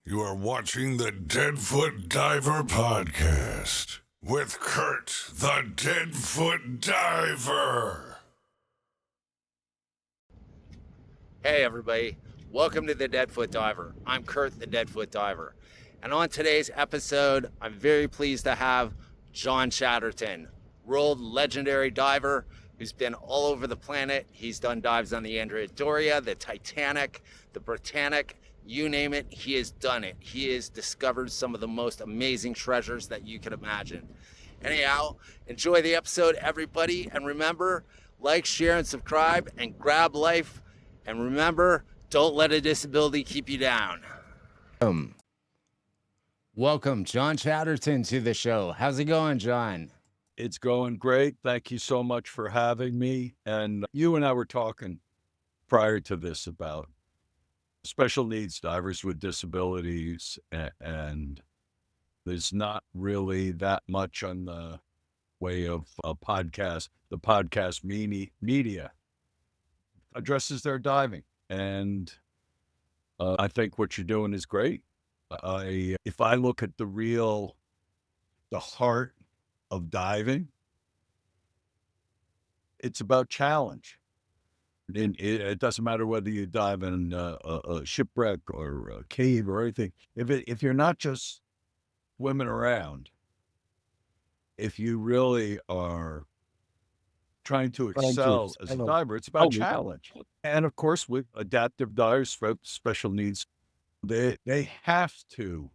You are watching the Deadfoot Diver Podcast with Kurt, the Deadfoot Diver. Hey everybody, welcome to the Deadfoot Diver. I'm Kurt, the Deadfoot Diver. And on today's episode, I'm very pleased to have John Chatterton, world legendary diver who's been all over the planet. He's done dives on the Andrea Doria, the Titanic, the Britannic, you name it, he has done it. He has discovered some of the most amazing treasures that you can imagine. Anyhow, enjoy the episode, everybody. And remember, like, share, and subscribe, and grab life. And remember, don't let a disability keep you down. Welcome, John Chatterton, to the show. How's it going, John? It's going great. Thank you so much for having me. And you and I were talking prior to this about special needs divers with disabilities, and there's not really that much on the way of a podcast. The podcast media addresses their diving, and I think what you're doing is great. If I look at the heart of diving, it's about challenge. It doesn't matter whether you dive in a shipwreck or a cave or anything. If you're not just swimming around, if you really are trying to excel as a diver, it's about challenge. And of course, with adaptive divers, special needs, they have to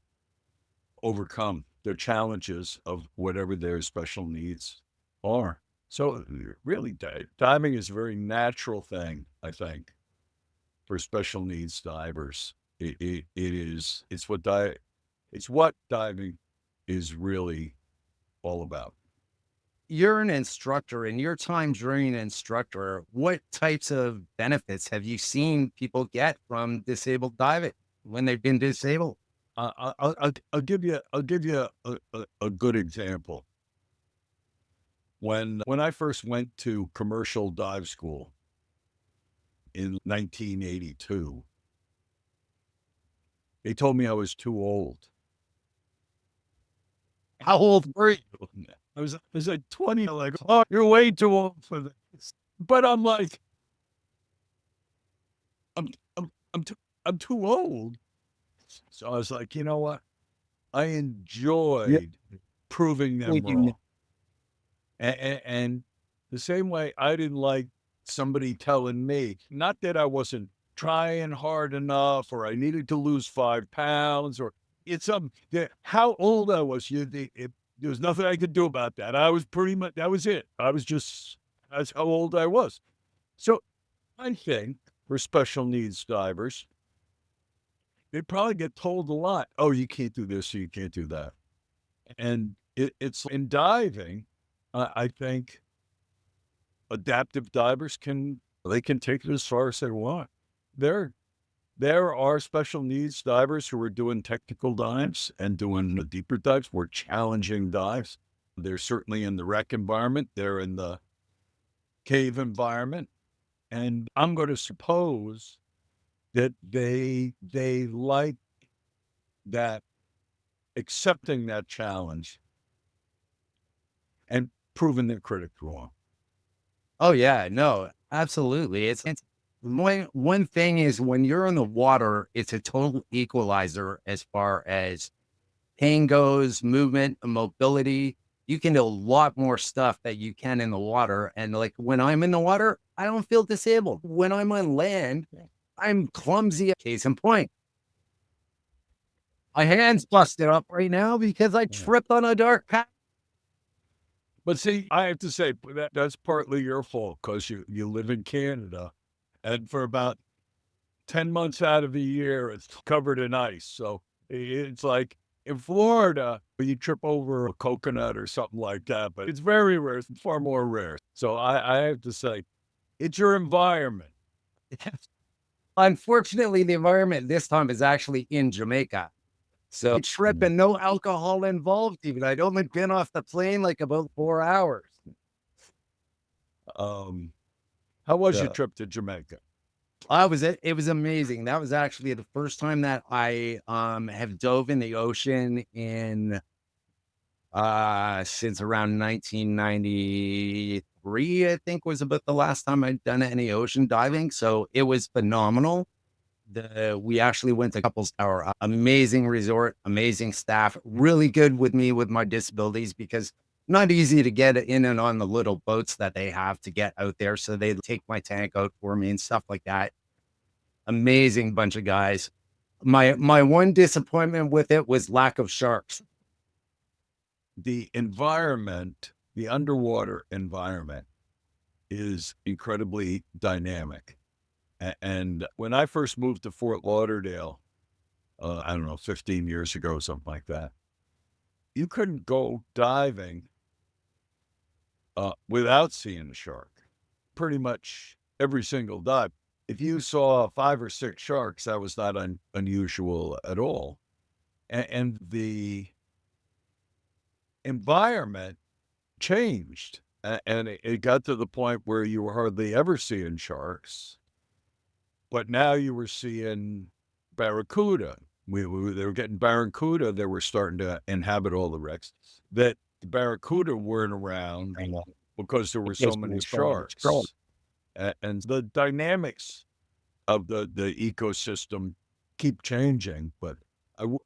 overcome their challenges of whatever their special needs are. So really, diving is a very natural thing, I think, for special needs divers. It's what diving is really all about. You're an instructor. In your time during an instructor, what types of benefits have you seen people get from disabled diving when they've been disabled? I'll give you a good example. When I first went to commercial dive school in 1982, they told me I was too old. How old were you? I was like 20. Like, oh, you're way too old for this. But I'm like, I'm too old. So I was like, you know what? I enjoyed proving them wrong. And the same way I didn't like somebody telling me, not that I wasn't trying hard enough or I needed to lose 5 pounds or how old I was. There was nothing I could do about that. I was pretty much, that was it. That's how old I was. So I think for special needs divers, they probably get told a lot. Oh, you can't do this, or you can't do that. And it's in diving, I think adaptive divers can take it as far as they want. There are special needs divers who are doing technical dives and doing the deeper dives, more challenging dives. They're certainly in the wreck environment. They're in the cave environment. And I'm going to suppose that they like that, accepting that challenge and proving their critic wrong. Oh yeah, no, absolutely. It's one thing is when you're in the water, it's a total equalizer as far as pain goes, movement, mobility. You can do a lot more stuff that you can in the water. And like when I'm in the water, I don't feel disabled. When I'm on land, I'm clumsy. Case in point, my hand's busted up right now because I tripped on a dark path. But see, I have to say that's partly your fault because you live in Canada, and for about 10 months out of the year, it's covered in ice. So it's like in Florida, you trip over a coconut or something like that, but it's very rare. It's far more rare. So I have to say, it's your environment. Unfortunately, the environment this time is actually in Jamaica. So trip and no alcohol involved even. I'd only been off the plane like about 4 hours. How was your trip to Jamaica? It was amazing. That was actually the first time that I have dove in the ocean in since around 1993, I think was about the last time I'd done any ocean diving. So it was phenomenal. We actually went to Couples Tower, amazing resort, amazing staff, really good with me with my disabilities because not easy to get in and on the little boats that they have to get out there. So they take my tank out for me and stuff like that. Amazing bunch of guys. My one disappointment with it was lack of sharks. The environment, the underwater environment is incredibly dynamic. And when I first moved to Fort Lauderdale, I don't know, 15 years ago, something like that, you couldn't go diving without seeing a shark. Pretty much every single dive. If you saw 5 or 6 sharks, that was not unusual at all. And the environment changed. And it got to the point where you were hardly ever seeing sharks. But now you were seeing barracuda. They were getting barracuda that were starting to inhabit all the wrecks. That the barracuda weren't around because there were so many sharks. And the dynamics of the ecosystem keep changing. But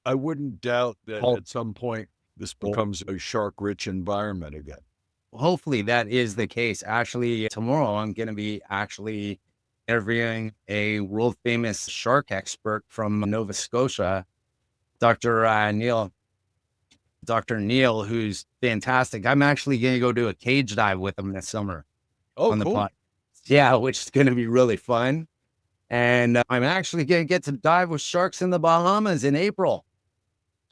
I wouldn't doubt that at some point this becomes a shark-rich environment again. Hopefully that is the case. Actually, tomorrow I'm going to be actually interviewing a world famous shark expert from Nova Scotia, Dr. Neil. Dr. Neil, who's fantastic. I'm actually going to go do a cage dive with him this summer. Oh, on the cool. pod. Yeah, which is going to be really fun. And I'm actually going to get to dive with sharks in the Bahamas in April.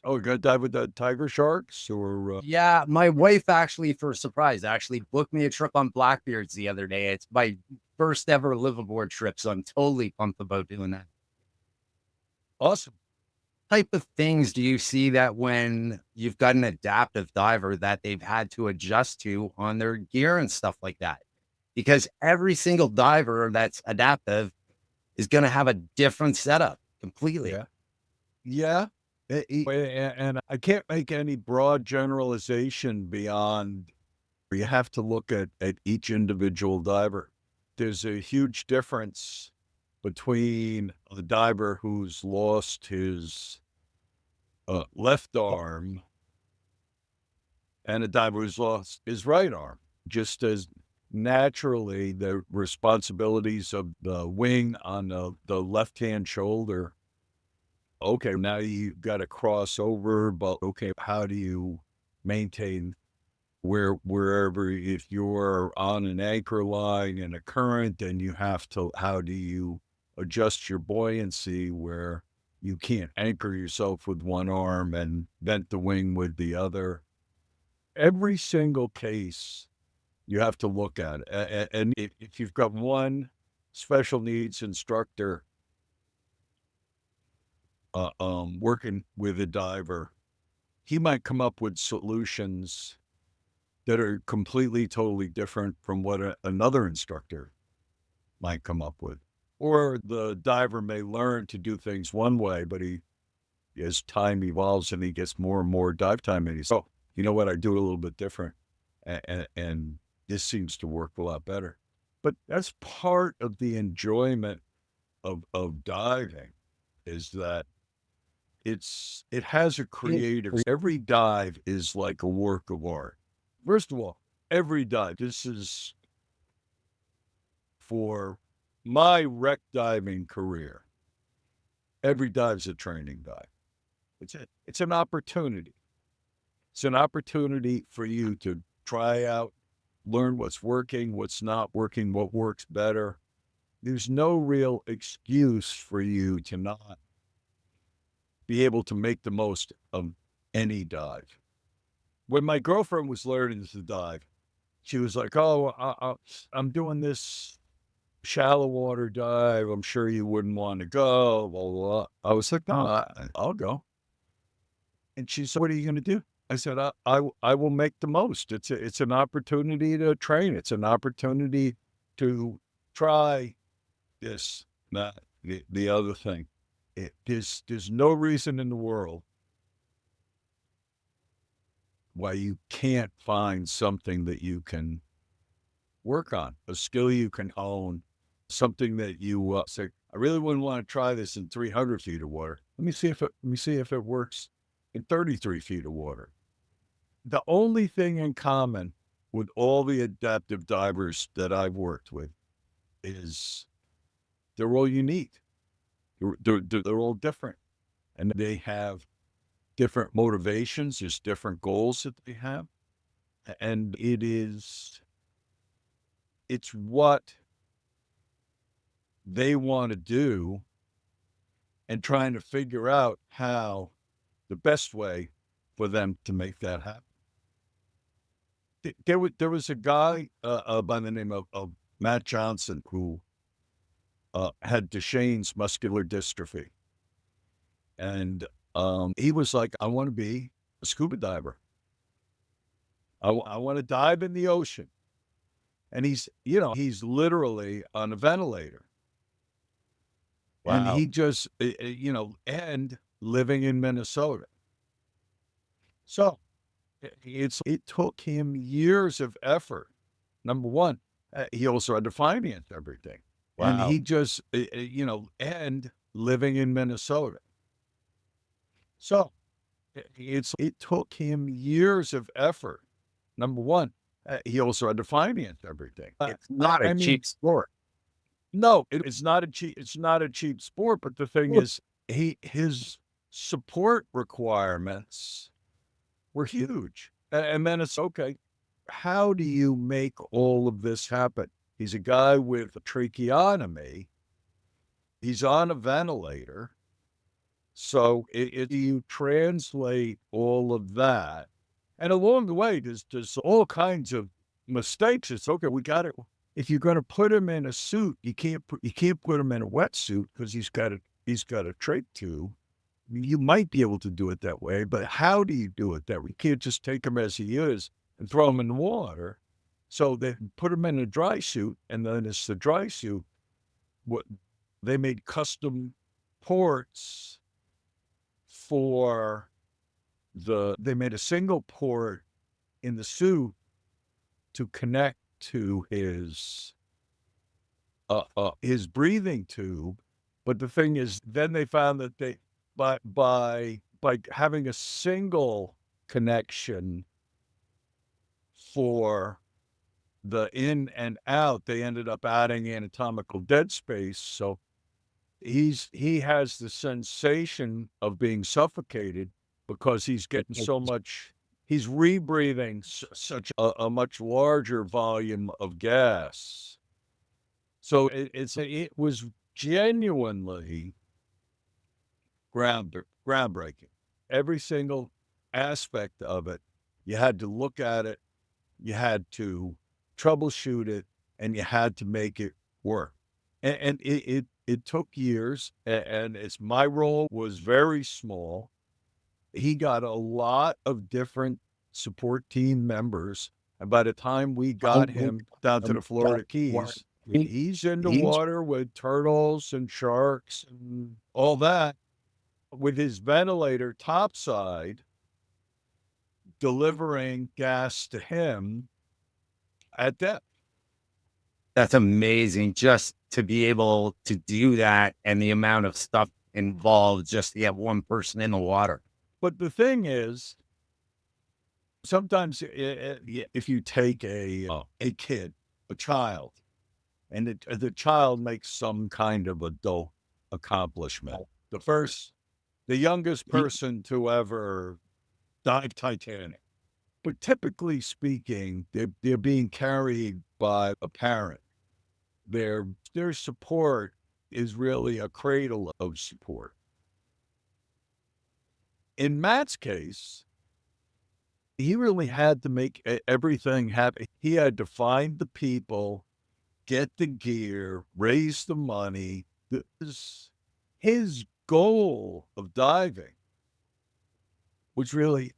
Oh, you're going to dive with the tiger sharks or? Yeah, my wife actually, for a surprise, actually booked me a trip on Blackbeards the other day. It's my first ever liveaboard trip, so I'm totally pumped about doing that. Awesome. Type of things do you see that when you've got an adaptive diver that they've had to adjust to on their gear and stuff like that? Because every single diver that's adaptive is going to have a different setup completely. Yeah. And I can't make any broad generalization beyond, you have to look at each individual diver. There's a huge difference between a diver who's lost his left arm and a diver who's lost his right arm. Just as naturally, the responsibilities of the wing on the left-hand shoulder. Okay, now you've got to cross over, but okay, how do you maintain wherever, if you're on an anchor line in a current, then you have to, how do you adjust your buoyancy where you can't anchor yourself with one arm and bent the wing with the other? Every single case you have to look at it. And if you've got one special needs instructor working with a diver, he might come up with solutions that are completely, totally different from what another instructor might come up with. Or the diver may learn to do things one way, but as time evolves and he gets more and more dive time, and he's, oh, you know what, I do it a little bit different. And this seems to work a lot better. But that's part of the enjoyment of diving, is that it has a creative. Every dive is like a work of art. First of all, every dive, this is for my wreck diving career. Every dive's a training dive. It's an opportunity. It's an opportunity for you to try out, learn what's working, what's not working, what works better. There's no real excuse for you to not be able to make the most of any dive. When my girlfriend was learning to dive, she was like, oh, I'm doing this shallow water dive. I'm sure you wouldn't want to go, blah, blah, blah. I was like, no, I'll go. And she said, what are you going to do? I said, I will make the most. It's an opportunity to train. It's an opportunity to try this That the other thing, there's no reason in the world why you can't find something that you can work on, a skill you can own, something that you say, I really wouldn't want to try this in 300 feet of water. Let me see if it works in 33 feet of water. The only thing in common with all the adaptive divers that I've worked with is they're all unique. They're all different, and they have different motivations. There's different goals that they have, and it's what they want to do, and trying to figure out how the best way for them to make that happen. There was a guy by the name of Matt Johnson who had Duchenne's muscular dystrophy, and he was like, "I want to be a scuba diver. I want to dive in the ocean." And he's literally on a ventilator, and Wow. he just and living in Minnesota. So it took him years of effort. Number one, he also had to finance everything. And Wow. he just, and living in Minnesota. So it took him years of effort. Number one, he also had to finance everything. It's not a I mean, cheap sport. no, it's not a cheap sport. But the thing is, his support requirements were huge. And then it's okay. How do you make all of this happen? He's a guy with a tracheotomy. He's on a ventilator. So you translate all of that. And along the way, there's all kinds of mistakes. It's okay. We got it. If you're going to put him in a suit, you can't put him in a wetsuit because he's got a trach tube. You might be able to do it that way, but how do you do it that way? You can't just take him as he is and throw him in the water. So they put him in a dry suit, and then it's the dry suit. What they made custom ports for they made a single port in the suit to connect to his breathing tube. But the thing is, then they found that by having a single connection for the in and out, they ended up adding anatomical dead space. So he has the sensation of being suffocated because he's getting so much. He's rebreathing such a much larger volume of gas. So it was genuinely groundbreaking. Every single aspect of it, you had to look at it, you had to troubleshoot it, and you had to make it work. And it took years, and my role was very small. He got a lot of different support team members, and by the time we got him down to the Florida Keys, he's in the water with turtles and sharks and all that, with his ventilator topside, delivering gas to him at depth. That's amazing just to be able to do that and the amount of stuff involved just to have one person in the water. But the thing is, sometimes if you take a kid, a child, and the child makes some kind of adult accomplishment, the youngest person to ever dive Titanic. But typically speaking, they're being carried by a parent. Their support is really a cradle of support. In Matt's case, he really had to make everything happen. He had to find the people, get the gear, raise the money. His goal of diving was really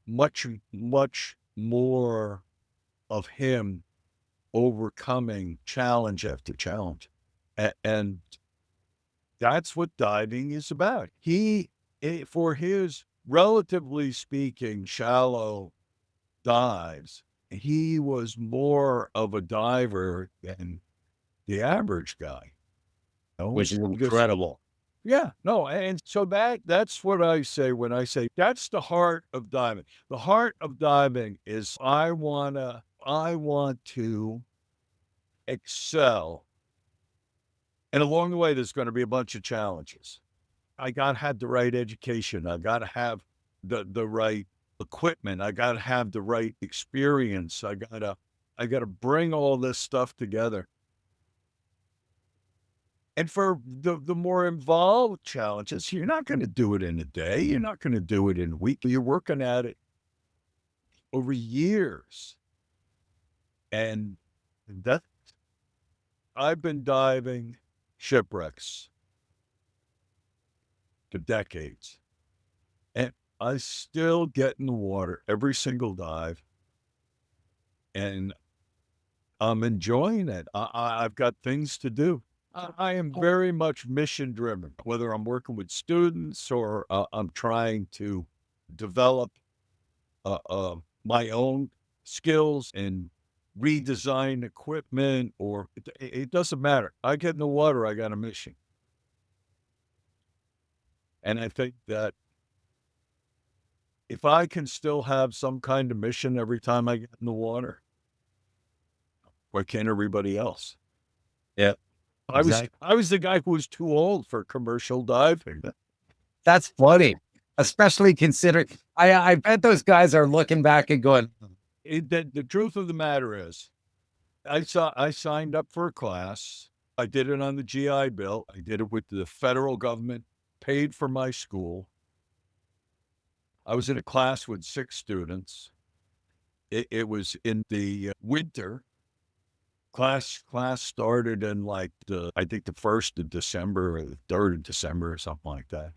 much, much more of him overcoming challenge after challenge. And that's what diving is about. For his, relatively speaking, shallow dives, he was more of a diver than the average guy. Which is incredible. Yeah, no, and so that's what I say when I say that's the heart of diving. The heart of diving is I want to excel. And along the way, there's going to be a bunch of challenges. I got to have the right education. I got to have the right equipment. I got to have the right experience. I got to bring all this stuff together. And for the more involved challenges, you're not going to do it in a day. You're not going to do it in a week. You're working at it over years. And that I've been diving shipwrecks for decades. And I still get in the water every single dive. And I'm enjoying it. I've got things to do. I am very much mission driven, whether I'm working with students or I'm trying to develop my own skills and redesign equipment, or it doesn't matter. I get in the water, I got a mission. And I think that if I can still have some kind of mission every time I get in the water, why can't everybody else? Yeah. Exactly. I was the guy who was too old for commercial diving. That's funny, especially considering I bet those guys are looking back and going. The truth of the matter is, I signed up for a class. I did it on the GI Bill. I did it with the federal government, paid for my school. I was in a class with 6 students. It was in the winter. Class started in I think the 1st of December or the 3rd of December or something like that.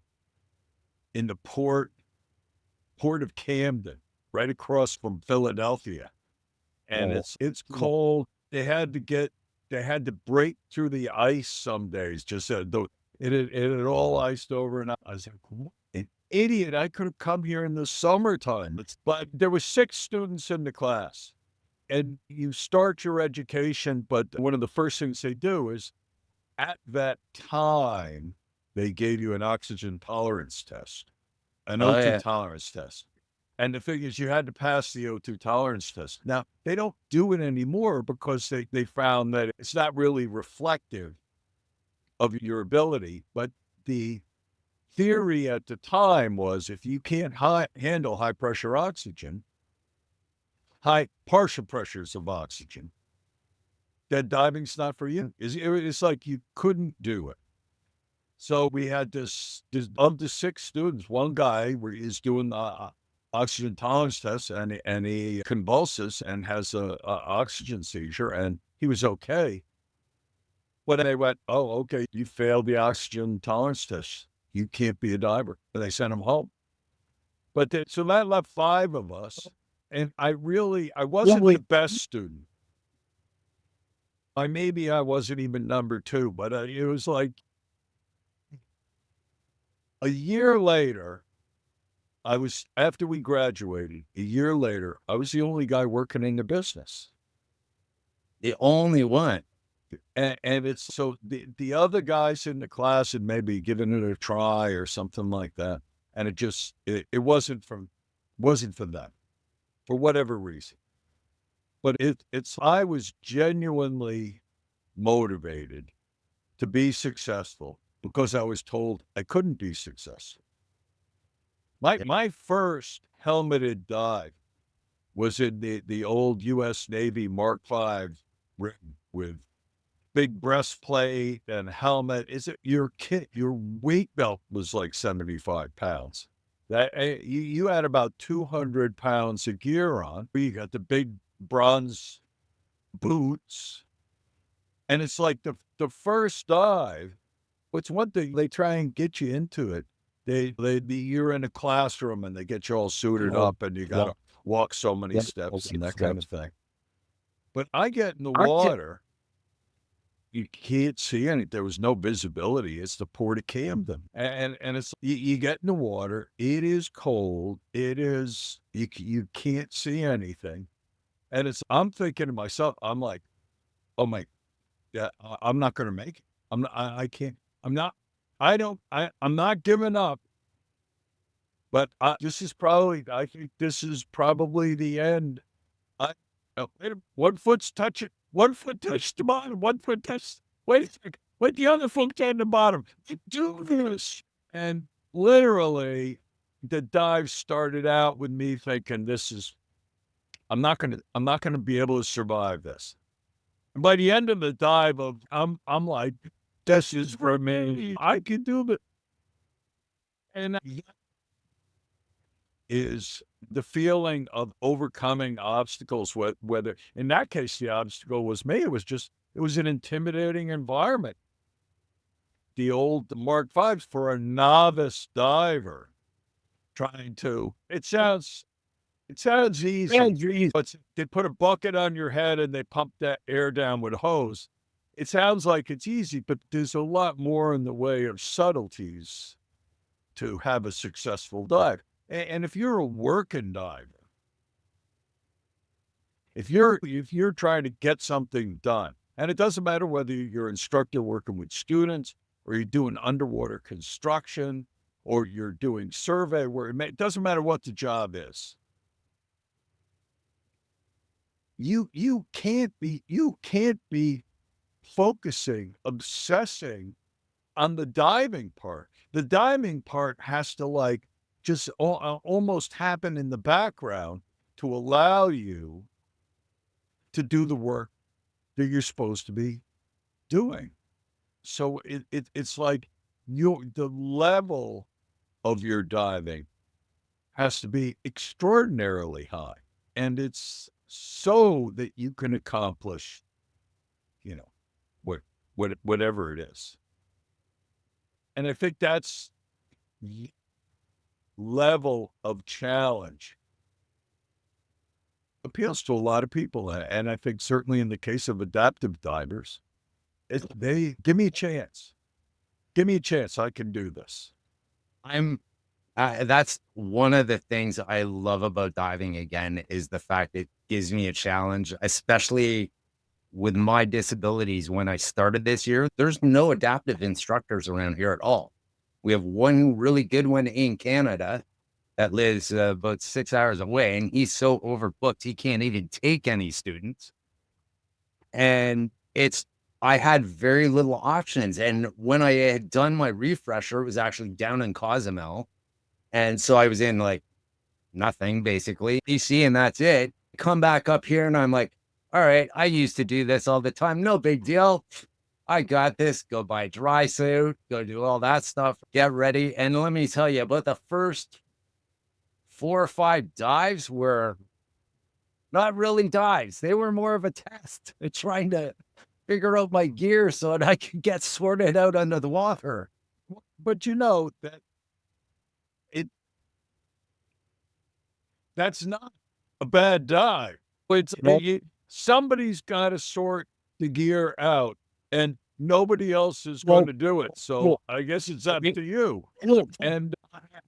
In the port of Camden, right across from Philadelphia. And it's cold. They had to break through the ice some days. Just it had all iced over, and I was like, what an idiot. I could have come here in the summertime. But there were 6 students in the class. And you start your education, but one of the first things they do is, at that time, they gave you an oxygen tolerance test, an O2 tolerance test. And the thing is, you had to pass the O2 tolerance test. Now, they don't do it anymore because they found that it's not really reflective of your ability. But the theory at the time was, if you can't handle high pressure oxygen, high partial pressures of oxygen, that diving's not for you. It's like you couldn't do it. So we had this of the 6 students, one guy is doing the oxygen tolerance test, and he convulses and has a oxygen seizure, and he was okay. But they went, oh, okay, you failed the oxygen tolerance test. You can't be a diver. And they sent him home. But so that left 5 of us. And I wasn't the best student. Maybe I wasn't even number 2, but it was like a year later, after we graduated, a year later, I was the only guy working in the business. The only one. And it's so the other guys in the class had maybe given it a try or something like that. And it wasn't for them, for whatever reason. But I was genuinely motivated to be successful because I was told I couldn't be successful. My first helmeted dive was in the old U.S. Navy Mark V rig with big breastplate and helmet. Your weight belt was like 75 pounds. That you had about 200 pounds of gear on. You got the big bronze boots, and it's like the first dive. What's one thing, they try and get you into it. You're in a classroom and they get you all suited up, and you got to walk so many steps and that kind of thing. But I get in the water, you can't see anything. There was no visibility. It's the Port of Camden. And it's, you get in the water, it is cold. It is, you can't see anything. And I'm thinking to myself, I'm like, oh my, yeah, I'm not going to make it. I can't, I'm not, I'm not giving up. But I think this is probably the end. One foot's touching, one foot touched the bottom, one foot touched, wait a second, wait, the other foot touched the bottom. You do this. And literally, the dive started out with me thinking, I'm not gonna be able to survive this. And by the end of the dive, I'm like, this is for me. I can do it. And is the feeling of overcoming obstacles, whether in that case the obstacle was me. It was an intimidating environment. The old Mark V's for a novice diver it sounds easy, but they put a bucket on your head and they pump that air down with a hose. It sounds like it's easy, but there's a lot more in the way of subtleties to have a successful dive. And if you're a working diver, if you're trying to get something done, and it doesn't matter whether you're an instructor working with students or you're doing underwater construction or you're doing survey work, it doesn't matter what the job is. You can't be focusing, obsessing on the diving part. The diving part has to just almost happen in the background to allow you to do the work that you're supposed to be doing. So it's like the level of your diving has to be extraordinarily high. And it's so that you can accomplish, whatever it is. And I think that's level of challenge appeals to a lot of people. And I think certainly in the case of adaptive divers, they give me a chance. Give me a chance. I can do this. That's one of the things I love about diving again is the fact it gives me a challenge, especially with my disabilities. When I started this year, there's no adaptive instructors around here at all. We have one really good one in Canada that lives about 6 hours away, and he's so overbooked, he can't even take any students. And I had very little options. And when I had done my refresher, it was actually down in Cozumel. And so I was in nothing, basically, BC, and that's it. Come back up here, and I'm like, all right, I used to do this all the time. No big deal. I got this. Go buy a dry suit, go do all that stuff, get ready. And let me tell you, about the first 4 or 5 dives were not really dives. They were more of a test. Trying to figure out my gear so that I could get sorted out under the water. But that's not a bad dive. Somebody's got to sort the gear out, and nobody else is going to do it. So I guess it's up to you. And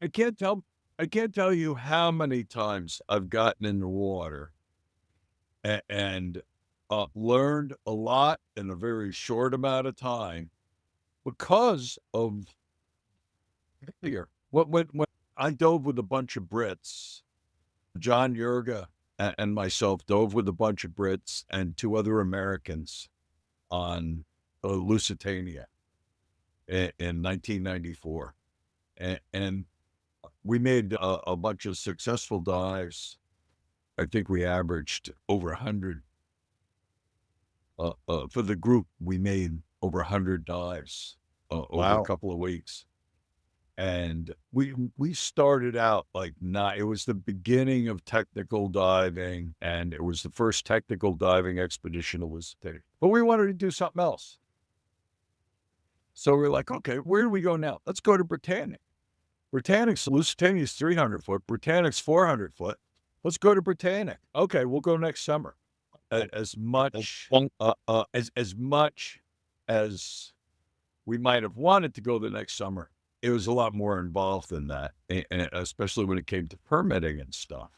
I can't tell you how many times I've gotten in the water and learned a lot in a very short amount of time because of fear. When I dove with a bunch of Brits, John Yerga and myself dove with a bunch of Brits and 2 other Americans on Lusitania in 1994. And we made a bunch of successful dives. I think we averaged over 100. For the group, we made over 100 dives over a couple of weeks. And we started out it was the beginning of technical diving, and it was the first technical diving expedition of Lusitania. But we wanted to do something else. So we're like, okay, where do we go now? Let's go to Britannic. Lusitania's 300 foot, Britannic's 400 foot. Let's go to Britannic. Okay, we'll go next summer. as much as we might have wanted to go the next summer. It was a lot more involved than that, and especially when it came to permitting and stuff.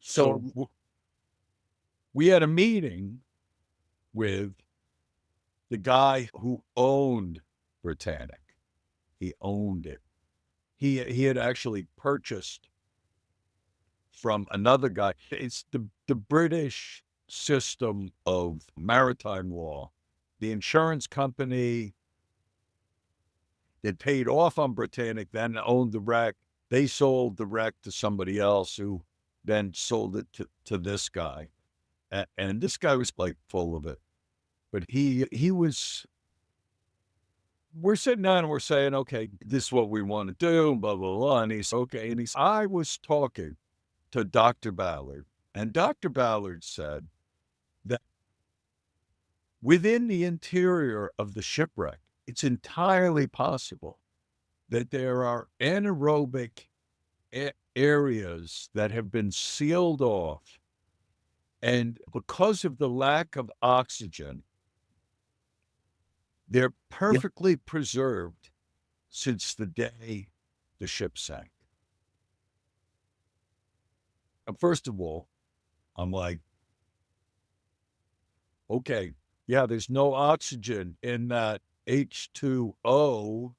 So we had a meeting with the guy who owned Britannic. He owned it. He had actually purchased from another guy. It's the British system of maritime law. The insurance company that paid off on Britannic then owned the wreck. They sold the wreck to somebody else who then sold it to this guy. And this guy was like full of it. But he was, we're sitting down and we're saying, okay, this is what we want to do, blah, blah, blah. And he's okay. And I was talking to Dr. Ballard, and Dr. Ballard said that within the interior of the shipwreck, it's entirely possible that there are anaerobic areas that have been sealed off. And because of the lack of oxygen, they're perfectly preserved since the day the ship sank. And first of all, I'm like, okay, yeah, there's no oxygen in that H2O,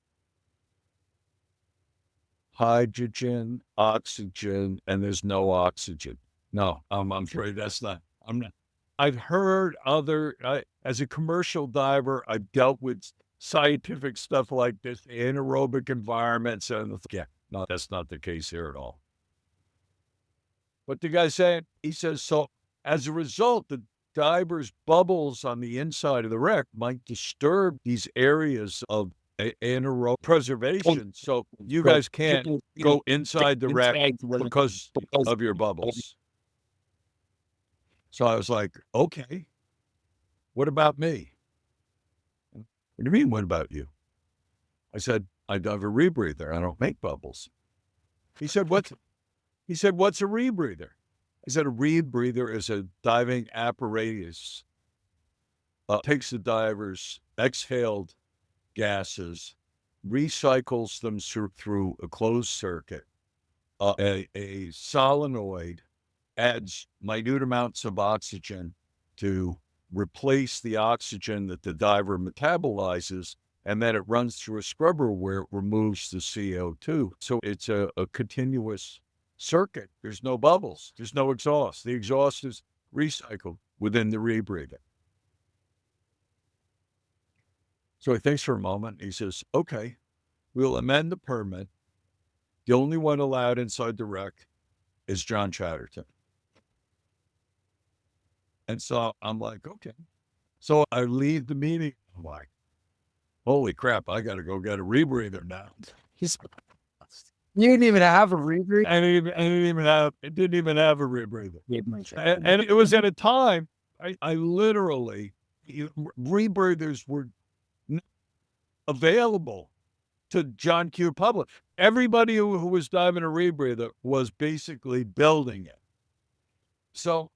hydrogen, oxygen, and there's no oxygen. No, I'm afraid that's not, I'm not. I've heard as a commercial diver, I've dealt with scientific stuff like this, anaerobic environments, and yeah, no, that's not the case here at all. What the guy's saying, he says, so as a result, the divers' bubbles on the inside of the wreck might disturb these areas of anaerobic preservation. So you guys can't go inside the wreck because of your bubbles. So I was like, okay, what about me? What do you mean, what about you? I said, I dive a rebreather. I don't make bubbles. He said, what's a rebreather? I said, a rebreather is a diving apparatus. Takes the diver's exhaled gases, recycles them through a closed circuit. A solenoid adds minute amounts of oxygen to replace the oxygen that the diver metabolizes, and then it runs through a scrubber where it removes the CO2. So it's a continuous circuit. There's no bubbles. There's no exhaust. The exhaust is recycled within the rebreather. So he thinks for a moment. He says, okay, we'll amend the permit. The only one allowed inside the wreck is John Chatterton. And so I'm like, okay. So I leave the meeting. I'm like, holy crap, I got to go get a rebreather now. You didn't even have a rebreather? I didn't even have a rebreather. And it was at a time, I literally, rebreathers were available to John Q. public. Everybody who was diving a rebreather was basically building it. So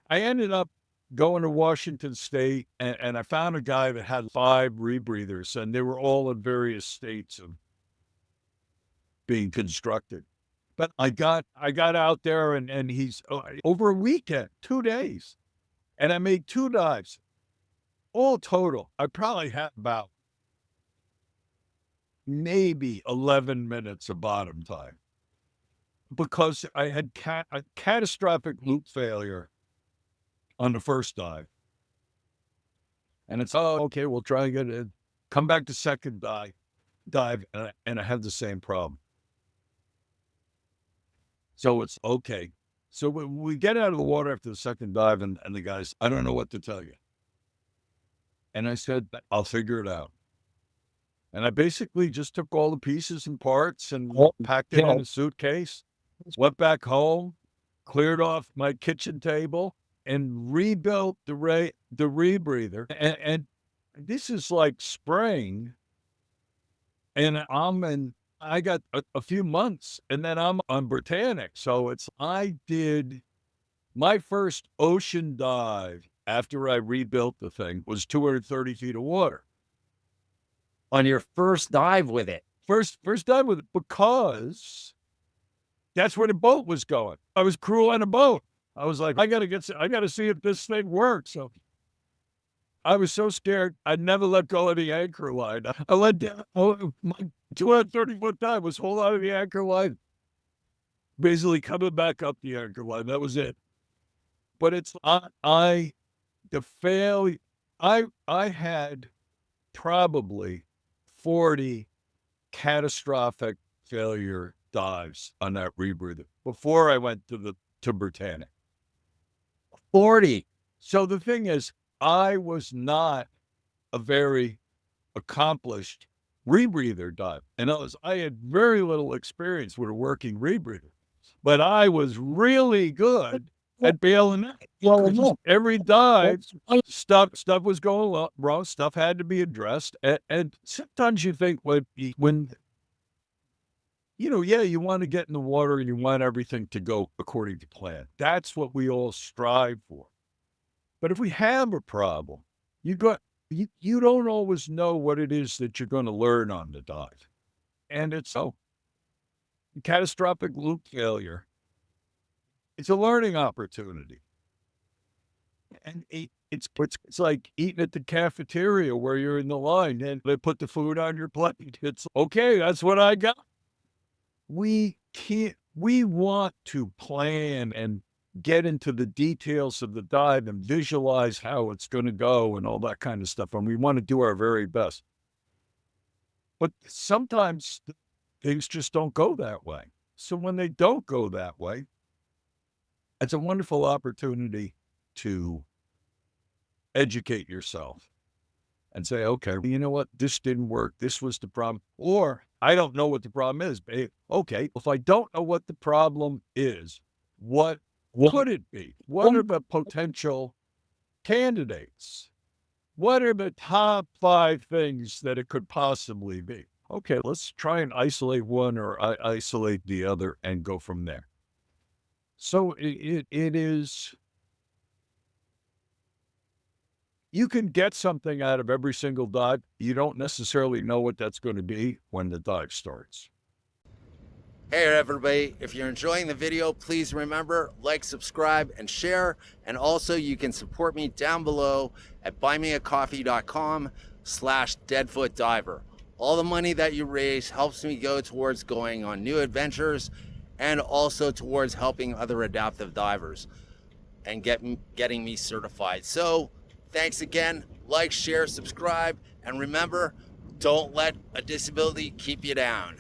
I ended up going to Washington State, and I found a guy that had 5 rebreathers, and they were all in various states of being constructed. But I got out there, and he's over a weekend, 2 days, and I made 2 dives. All total, I probably had about maybe 11 minutes of bottom time because I had a catastrophic loop failure on the first dive. And it's, okay, we'll try and get it. Come back to second dive, and I have the same problem. So it's okay. So we get out of the water after the second dive, and the guy's, I don't know what to tell you. And I said, I'll figure it out. And I basically just took all the pieces and parts and packed it in a suitcase, went back home, cleared off my kitchen table, and rebuilt the rebreather. And this is like spring, and I got a few months, and then I'm on Britannic. So I did My first ocean dive after I rebuilt the thing was 230 feet of water. On your first dive with it? First dive with it, because that's where the boat was going. I was crew on a boat. I was like, I got to see if this thing works. So I was so scared, I never let go of the anchor line. I let down. Oh, my 230-foot dive was hold on to the anchor line, basically coming back up the anchor line. That was it. But it's I had probably 40 catastrophic failure dives on that rebreather before I went to Britannic. 40. So the thing is, I was not a very accomplished rebreather dive. And I had very little experience with a working rebreather, but I was really good at bailing out. Well, every dive, stuff was going wrong. Stuff had to be addressed. And sometimes you think when you want to get in the water and you want everything to go according to plan. That's what we all strive for. But if we have a problem, you don't always know what it is that you're going to learn on the dive. And it's catastrophic loop failure. It's a learning opportunity. And it's like eating at the cafeteria where you're in the line and they put the food on your plate. It's okay, that's what I got. We want to plan and get into the details of the dive and visualize how it's going to go and all that kind of stuff. And we want to do our very best. But sometimes things just don't go that way. So when they don't go that way, it's a wonderful opportunity to educate yourself and say, okay, you know what? This didn't work. This was the problem. Or I don't know what the problem is. Okay, if I don't know what the problem is, what could it be? What are the potential candidates? What are the top 5 things that it could possibly be? Okay, let's try and isolate one or isolate the other and go from there. So it is, you can get something out of every single dive. You don't necessarily know what that's going to be when the dive starts. Hey everybody, if you're enjoying the video, please remember, like, subscribe, and share. And also you can support me down below at buymeacoffee.com/deadfootdiver. All the money that you raise helps me go towards going on new adventures and also towards helping other adaptive divers and getting me certified. So thanks again, like, share, subscribe, and remember, don't let a disability keep you down.